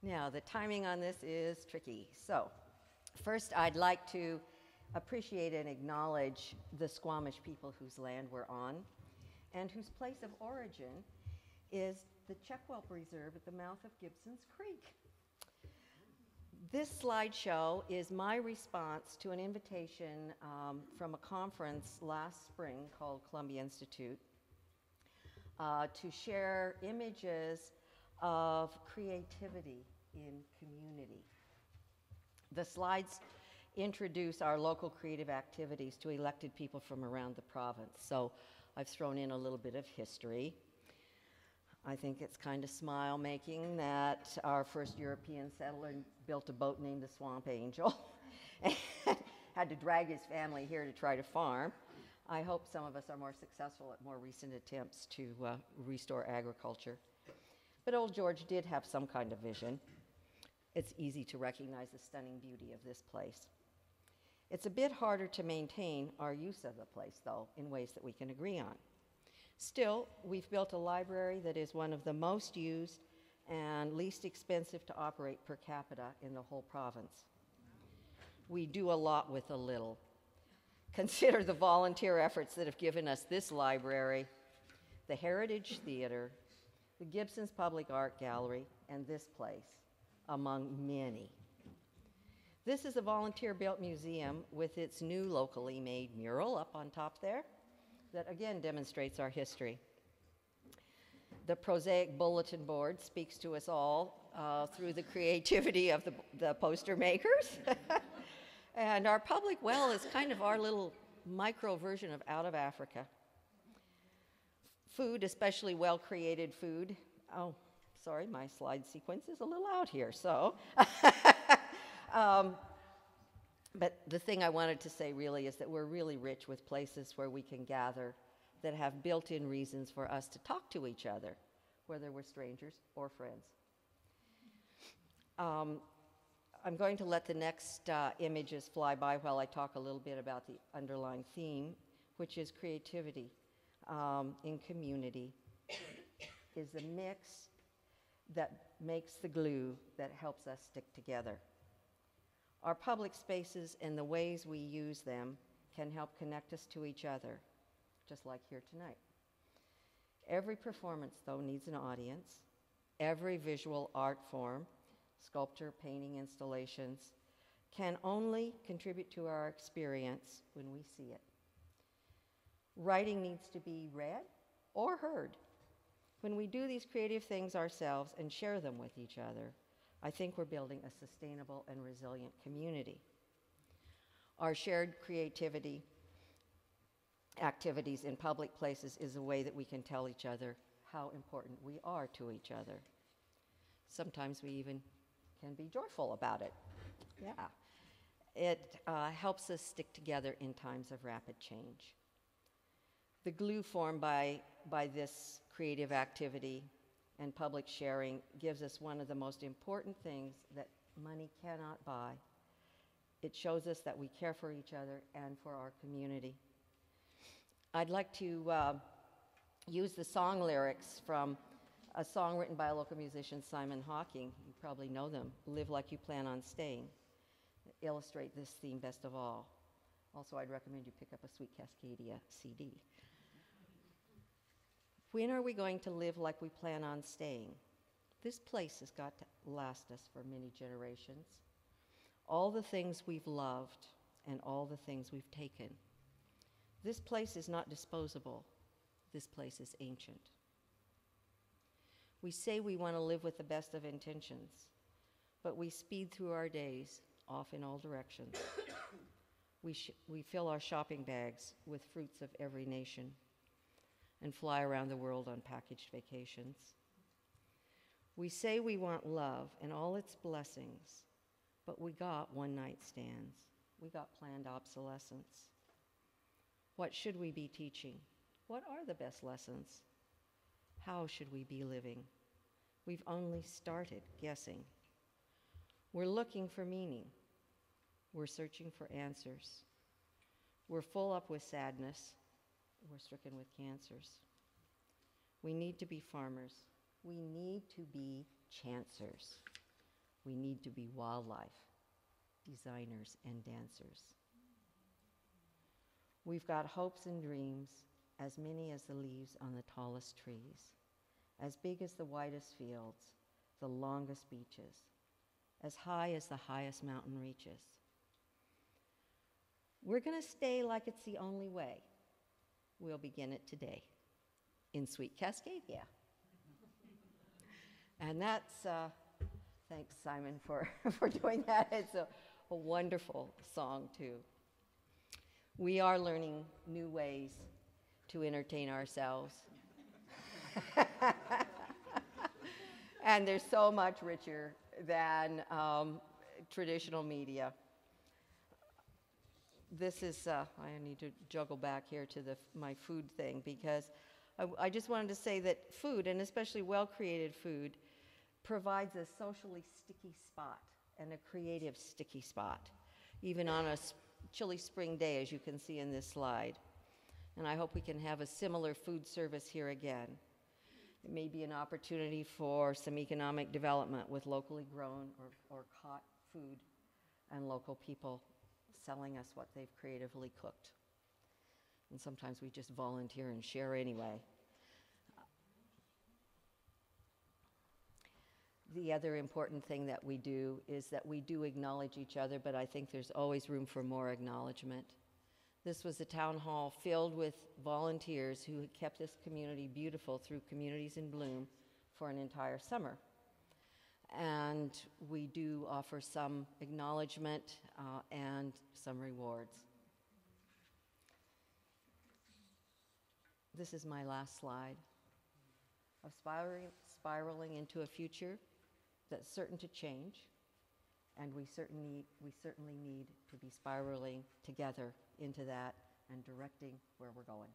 Now, the timing on this is tricky. So, first, I'd like to appreciate and acknowledge the Squamish people whose land we're on and whose place of origin is the Checkwelp Reserve at the mouth of Gibsons Creek. This slideshow is my response to an invitation from a conference last spring called Columbia Institute to share images of creativity in community. The slides introduce our local creative activities to elected people from around the province. So I've thrown in a little bit of history. I think it's kind of smile-making that our first European settler built a boat named the Swamp Angel and had to drag his family here to try to farm. I hope some of us are more successful at more recent attempts to restore agriculture. But old George did have some kind of vision. It's easy to recognize the stunning beauty of this place. It's a bit harder to maintain our use of the place, though, in ways that we can agree on. Still, we've built a library that is one of the most used and least expensive to operate per capita in the whole province. We do a lot with a little. Consider the volunteer efforts that have given us this library, the Heritage Theatre, the Gibsons Public Art Gallery, and this place, among many. This is a volunteer-built museum with its new locally made mural up on top there that again demonstrates our history. The prosaic bulletin board speaks to us all through the creativity of the poster makers. And our public well is kind of our little micro version of Out of Africa. Food, especially well-created food. Oh, sorry, my slide sequence is a little out here, so. But the thing I wanted to say really is that we're really rich with places where we can gather that have built-in reasons for us to talk to each other, whether we're strangers or friends. I'm going to let the next images fly by while I talk a little bit about the underlying theme, which is creativity in community is the mix that makes the glue that helps us stick together. Our public spaces and the ways we use them can help connect us to each other, just like here tonight. Every performance, though, needs an audience. Every visual art form, sculpture, painting, installations, can only contribute to our experience when we see it. Writing needs to be read or heard. When we do these creative things ourselves and share them with each other, I think we're building a sustainable and resilient community. Our shared creativity activities in public places is a way that we can tell each other how important we are to each other. Sometimes we even can be joyful about it. Yeah. It helps us stick together in times of rapid change. The glue formed by this creative activity and public sharing gives us one of the most important things that money cannot buy. It shows us that we care for each other and for our community. I'd like to use the song lyrics from a song written by a local musician, Simon Hawking. You probably know them, Live Like You Plan on Staying. Illustrate this theme best of all. Also, I'd recommend you pick up a Sweet Cascadia CD. When are we going to live like we plan on staying? This place has got to last us for many generations. All the things we've loved and all the things we've taken. This place is not disposable. This place is ancient. We say we want to live with the best of intentions, but we speed through our days, off in all directions. We fill our shopping bags with fruits of every nation and fly around the world on packaged vacations. We say we want love and all its blessings, but we got one-night stands. We got planned obsolescence. What should we be teaching? What are the best lessons? How should we be living? We've only started guessing. We're looking for meaning. We're searching for answers. We're full up with sadness. We're stricken with cancers. We need to be farmers. We need to be chancers. We need to be wildlife designers and dancers. We've got hopes and dreams, as many as the leaves on the tallest trees, as big as the widest fields, the longest beaches, as high as the highest mountain reaches. We're going to stay like it's the only way. We'll begin it today in Sweet Cascadia. And that's, thanks Simon for doing that. It's a wonderful song too. We are learning new ways to entertain ourselves. And they're so much richer than traditional media. This is, I need to juggle back here to my food thing, because I just wanted to say that food, and especially well-created food, provides a socially sticky spot and a creative sticky spot, even on a chilly spring day, as you can see in this slide. And I hope we can have a similar food service here again. It may be an opportunity for some economic development with locally grown or caught food and local people selling us what they've creatively cooked. And sometimes we just volunteer and share anyway. The other important thing that we do is that we do acknowledge each other, but I think there's always room for more acknowledgement. This was a town hall filled with volunteers who had kept this community beautiful through Communities in Bloom for an entire summer. And we do offer some acknowledgement and some rewards. This is my last slide of spiraling into a future that's certain to change, and we certainly need to be spiraling together into that and directing where we're going.